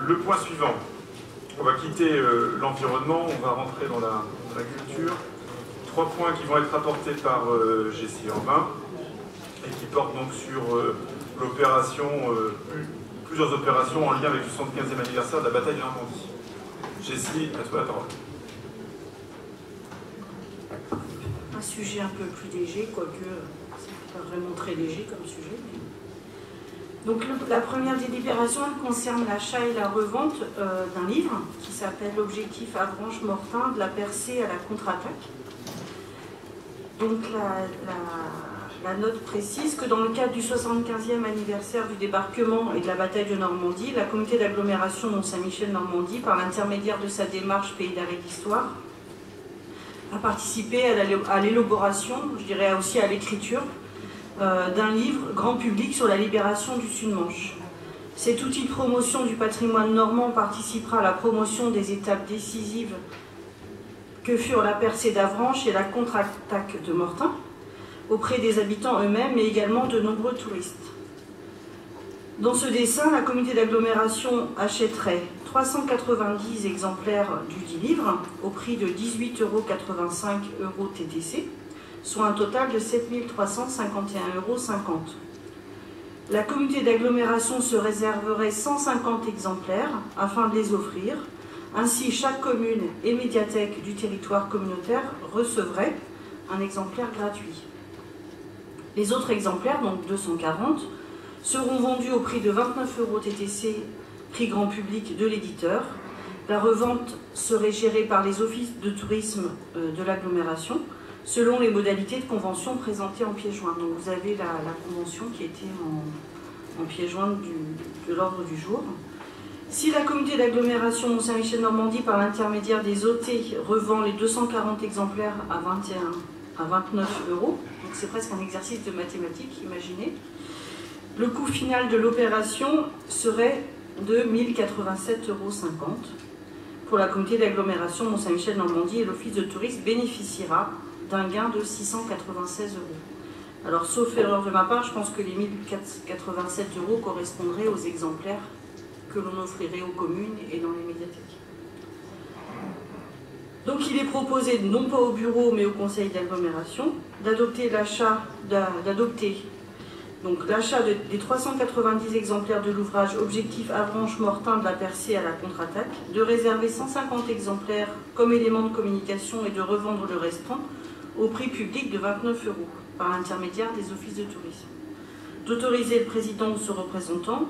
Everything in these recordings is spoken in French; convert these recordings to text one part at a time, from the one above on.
Le point suivant, on va quitter l'environnement, on va rentrer dans la culture. 3 points qui vont être apportés par Jessie Urbain et qui portent donc sur l'opération, plusieurs opérations en lien avec le 75e anniversaire de la bataille de Normandie. Jessie, à toi la parole. Un sujet un peu plus léger, quoique c'est pas vraiment très léger comme sujet. Mais... Donc la première délibération elle concerne l'achat et la revente d'un livre qui s'appelle L'objectif Avranches-Mortain de la percée à la contre-attaque. Donc la note précise que dans le cadre du 75e anniversaire du débarquement et de la bataille de Normandie, la communauté d'agglomération Mont-Saint-Michel-Normandie, par l'intermédiaire de sa démarche Pays d'Arrêt d'Histoire, a participé à l'élaboration, je dirais aussi à l'écriture, d'un livre grand public sur la libération du Sud-Manche. Cet outil de promotion du patrimoine normand participera à la promotion des étapes décisives que furent la percée d'Avranches et la contre-attaque de Mortain, auprès des habitants eux-mêmes, mais également de nombreux touristes. Dans ce dessin, la communauté d'agglomération achèterait 390 exemplaires du dit livre au prix de 18,85 € TTC, soit un total de 7 351,50 €. La communauté d'agglomération se réserverait 150 exemplaires afin de les offrir. Ainsi, chaque commune et médiathèque du territoire communautaire recevrait un exemplaire gratuit. Les autres exemplaires, donc 240, seront vendus au prix de 29 € TTC, prix grand public de l'éditeur. La revente serait gérée par les offices de tourisme de l'agglomération, selon les modalités de convention présentées en pièce jointe. Donc vous avez la convention qui était en pièce jointe de l'ordre du jour. Si la communauté d'agglomération Mont-Saint-Michel-Normandie, par l'intermédiaire des OT, revend les 240 exemplaires à 29 €, donc c'est presque un exercice de mathématiques, imaginez, le coût final de l'opération serait de 1 087,50 € pour la communauté d'agglomération Mont-Saint-Michel-Normandie, et l'office de tourisme bénéficiera d'un gain de 696 €. Alors, sauf erreur de ma part, je pense que les 1 087 € correspondraient aux exemplaires que l'on offrirait aux communes et dans les médiathèques. Donc, il est proposé, non pas au bureau, mais au conseil d'agglomération, d'adopter l'achat des 390 exemplaires de l'ouvrage Objectif Avranches-Mortain de la percée à la contre-attaque, de réserver 150 exemplaires comme élément de communication et de revendre le restant au prix public de 29 € par l'intermédiaire des offices de tourisme. D'autoriser le président ou son représentant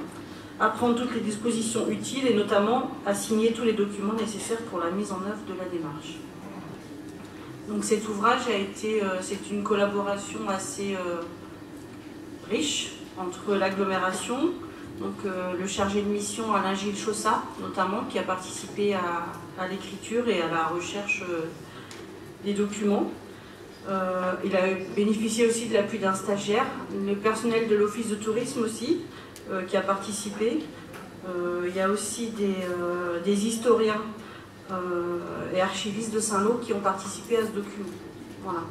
à prendre toutes les dispositions utiles et notamment à signer tous les documents nécessaires pour la mise en œuvre de la démarche. Donc cet ouvrage c'est une collaboration assez riche entre l'agglomération, donc le chargé de mission Alain-Gilles Chaussat notamment, qui a participé à l'écriture et à la recherche des documents. Il a bénéficié aussi de l'appui d'un stagiaire, le personnel de l'office de tourisme aussi, qui a participé. Il y a aussi des historiens et archivistes de Saint-Lô qui ont participé à ce document. Voilà.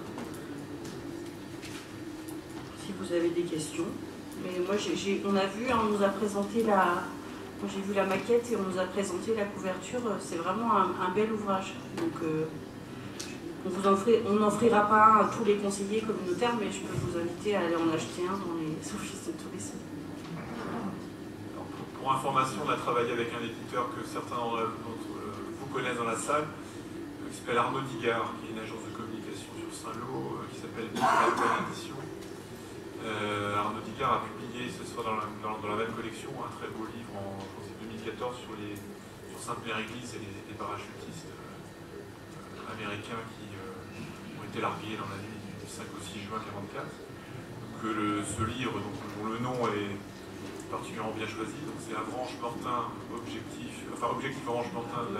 Si vous avez des questions. Mais moi, on a vu, on nous a présenté moi j'ai vu la maquette et on nous a présenté la couverture. C'est vraiment un bel ouvrage. Donc, on n'offrira pas à tous les conseillers communautaires, mais je peux vous inviter à aller en acheter un dans les offices de tourisme. Pour information, on a travaillé avec un éditeur que certains d'entre vous connaissent dans la salle, qui s'appelle Arnaud Digard, qui est une agence de communication sur Saint-Lô, qui s'appelle Nicolas Édition. Arnaud Digard a publié, ce soir dans la même collection, un très beau livre en 2014 sur Sainte-Mère-Église et les parachutistes américains qui ont été largués dans la nuit du 5 au 6 juin 1944. Donc, ce livre, dont le nom est particulièrement bien choisi, donc c'est Avranches-Mortain, objectif Avranches-Mortain de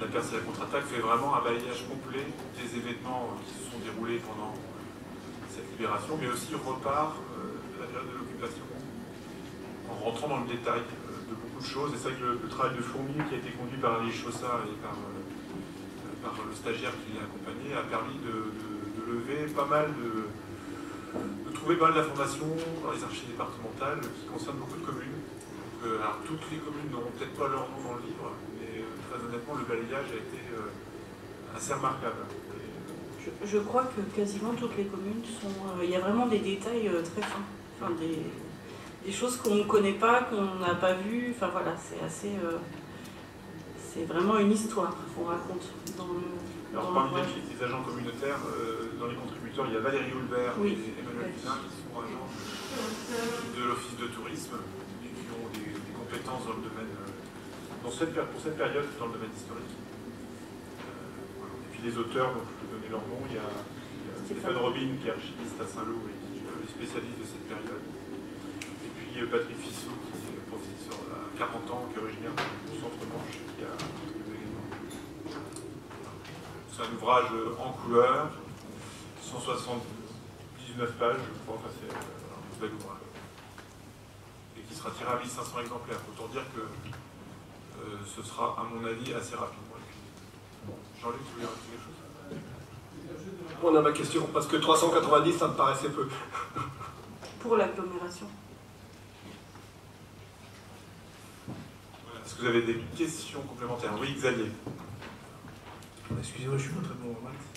la percée à la contre-attaque, fait vraiment un balayage complet des événements qui se sont déroulés pendant cette libération, mais aussi repart de la période de l'occupation, en rentrant dans le détail de beaucoup de choses. Et c'est vrai que le travail de fourmi qui a été conduit par Alain Chaussat et par le stagiaire qui l'a accompagné a permis de lever pas mal de trouver pas mal d'informations dans les archives départementales qui concernent beaucoup de communes. alors, toutes les communes n'auront peut-être pas leur nom dans le livre, mais très honnêtement, le balayage a été assez remarquable. Je crois que quasiment toutes les communes sont... il y a vraiment des détails très fins. Enfin, des choses qu'on ne connaît pas, qu'on n'a pas vues. Enfin voilà, c'est assez... c'est vraiment une histoire qu'on raconte dans le... Alors parmi les agents communautaires, dans les contributeurs, il y a Valérie Houlbert et Emmanuel Pinin qui sont agents de l'Office de tourisme et qui ont des compétences dans le domaine, pour cette période, dans le domaine historique. Voilà. Et puis les auteurs, donc je peux donner leur nom, il y a Stéphane Robin qui est archiviste à Saint-Lô et qui est spécialiste de cette période. Et puis Patrick Fissot qui est professeur à 40 ans, qui est originaire du Centre-Manche, qui a contribué également. C'est un ouvrage en couleur, 179 pages, je crois, enfin c'est un bel ouvrage. Et qui sera tiré à 1500 exemplaires. Autant dire que ce sera, à mon avis, assez rapide. Jean-Luc, tu voulais rajouter quelque chose? On a ma question, parce que 390, ça me paraissait peu. Pour l'agglomération. Voilà. Est-ce que vous avez des questions complémentaires? Oui, Xavier. Excusez-moi, je suis pas très bon en maths.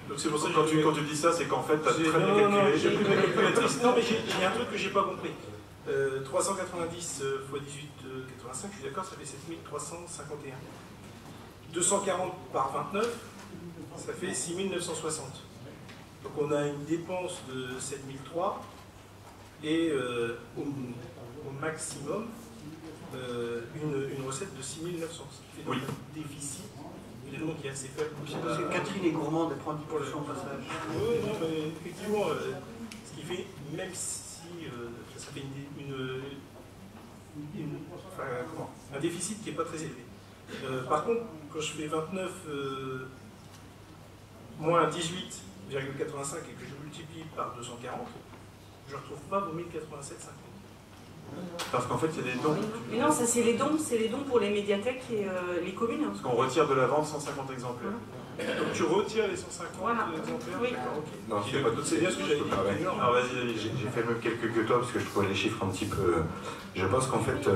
Donc c'est pour ça que quand tu dis ça, c'est qu'en fait, tu as très bien calculé. Non, j'ai pris ma calculatrice. Non, mais j'ai un truc que j'ai pas compris. 390 x 18,85, je suis d'accord, ça fait 7351. 240 par 29, ça fait 6960. Donc on a une dépense de 7003 et au maximum une recette de 6900. Ce qui fait donc un déficit évidemment qui est assez faible. C'est parce que Catherine est gourmande, elle prend 10% au passage. Oui, non, mais effectivement, ce qui fait, même si ça fait un déficit qui n'est pas très élevé. Par contre, quand je fais 29 moins 18,85 et que je multiplie par 240, je ne retrouve pas vos 1087,50. Parce qu'en fait, il y a des dons. Mais non, ça c'est les dons pour les médiathèques et les communes. Parce qu'on retire de la vente 150 exemplaires. Donc tu retires les 150 exemplaires. Oui. Non, c'est bien ce que j'avais dit. Alors vas-y, j'ai fait le même calcul que toi parce que je trouvais les chiffres un petit peu. Je pense qu'en fait,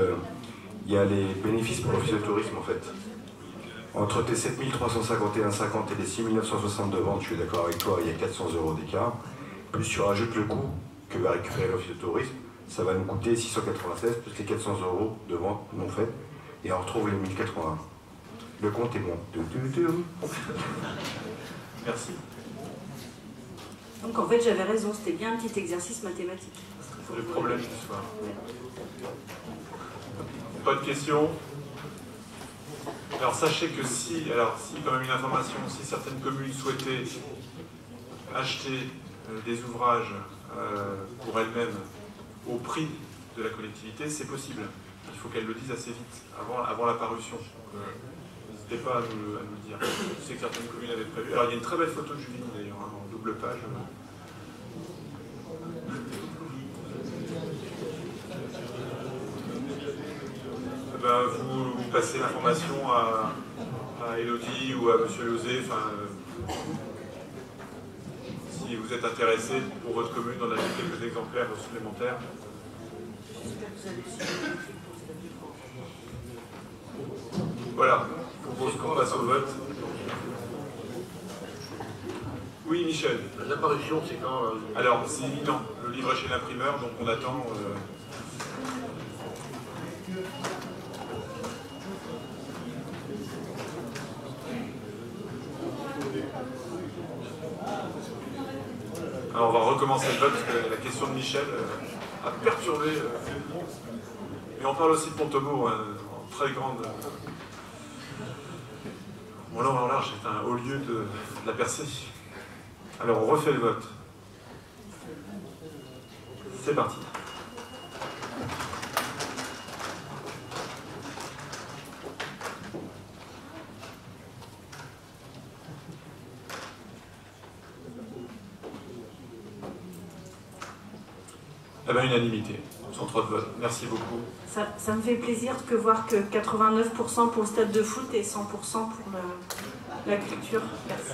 il y a les bénéfices pour l'office de tourisme en fait. Entre tes 7351,50 et les 6960 de vente, je suis d'accord avec toi, il y a 400 € d'écart. Plus tu rajoutes le coût que va récupérer l'office de tourisme, ça va nous coûter 696 plus les 400 € de vente non faite et on retrouve les 1080. Le compte est bon. merci. Donc en fait j'avais raison, c'était bien un petit exercice mathématique. Le problème du soir. Pas de questions? Alors sachez que si quand même une information, si certaines communes souhaitaient acheter des ouvrages pour elles-mêmes au prix de la collectivité, c'est possible. Il faut qu'elles le disent assez vite, avant la parution. N'hésitez pas à nous le dire. Je sais que certaines communes avaient prévu. Alors il y a une très belle photo de Julie d'ailleurs, en double page. Vous passez l'information à Elodie ou à Monsieur Lozé, si vous êtes intéressé pour votre commune d'en acheter quelques exemplaires supplémentaires. Voilà, je propose qu'on passe au vote. Oui, Michel. L'apparition, c'est quand Alors, c'est imminent. Le livre est chez l'imprimeur, donc on attend. Alors on va recommencer le vote parce que la question de Michel a perturbé. Mais on parle aussi de Pont-Aubourg, en très grande. Bon là en large, c'est un haut lieu de la percée. Alors on refait le vote. C'est parti. Eh bien, unanimité, sans trop de vote. Merci beaucoup. Ça me fait plaisir de voir que 89% pour le stade de foot et 100% pour la culture. Merci.